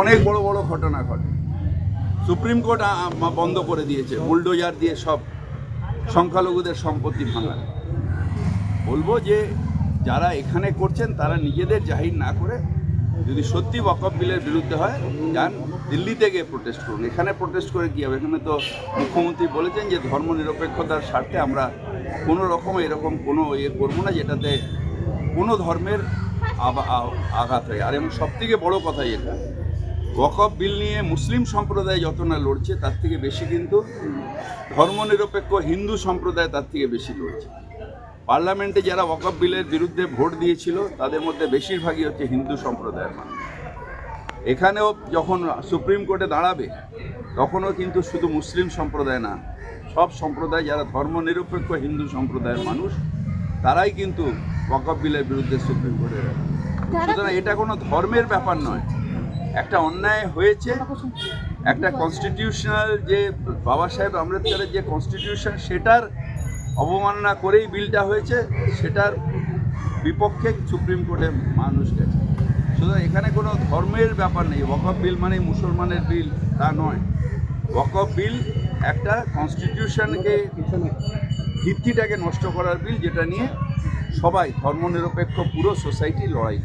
অনেক বড় বড় ঘটনা ঘটে। সুপ্রিম কোর্ট বন্ধ করে দিয়েছে বুলডোজার দিয়ে সব সংখ্যালঘুদের সম্পত্তি ভাঙা। বলবো যে যারা এখানে করছেন তারা নিজেদের জাহির না করে যদি সত্যি ওয়াকফ বিলের বিরুদ্ধে হয় যান দিল্লিতে গিয়ে প্রোটেস্ট করুন। এখানে প্রোটেস্ট করে কী হবে? এখানে তো মুখ্যমন্ত্রী বলেছেন যে ধর্মনিরপেক্ষতার স্বার্থে আমরা কোনো রকম এরকম কোনো করবো না যেটাতে কোনো ধর্মের আঘাত হয়। আর এবং সবথেকে বড় কথা এটা, ওয়াকফ বিল নিয়ে মুসলিম সম্প্রদায় যত না লড়ছে তার থেকে বেশি কিন্তু ধর্মনিরপেক্ষ হিন্দু সম্প্রদায় তার থেকে বেশি লড়ছে। পার্লামেন্টে যারা ওয়াকফ বিলের বিরুদ্ধে ভোট দিয়েছিল তাদের মধ্যে বেশিরভাগই হচ্ছে হিন্দু সম্প্রদায়ের মানুষ। এখানেও যখন সুপ্রিম কোর্টে দাঁড়াবে তখনও কিন্তু শুধু মুসলিম সম্প্রদায় না, সব সম্প্রদায় যারা ধর্মনিরপেক্ষ হিন্দু সম্প্রদায়ের মানুষ তারাই কিন্তু ওয়াকফ বিলের বিরুদ্ধে সুপ্রিম কোর্টে যাবে। সুতরাং এটা কোনো ধর্মের ব্যাপার নয়, একটা অন্যায় হয়েছে। একটা কনস্টিটিউশনাল যে বাবা সাহেব আম্বেদকরের যে কনস্টিটিউশন সেটার অবমাননা করেই বিলটা হয়েছে, সেটার বিপক্ষে সুপ্রিম কোর্টে মানুষ গেছে। সুতরাং এখানে কোনো ধর্মের ব্যাপার নেই। ওয়াকফ বিল মানে মুসলমানের বিল তা নয়। ওয়াকফ বিল একটা কনস্টিটিউশনকে ভিত্তিটাকে নষ্ট করার বিল, যেটা নিয়ে সবাই ধর্মনিরপেক্ষ পুরো সোসাইটি লড়াই।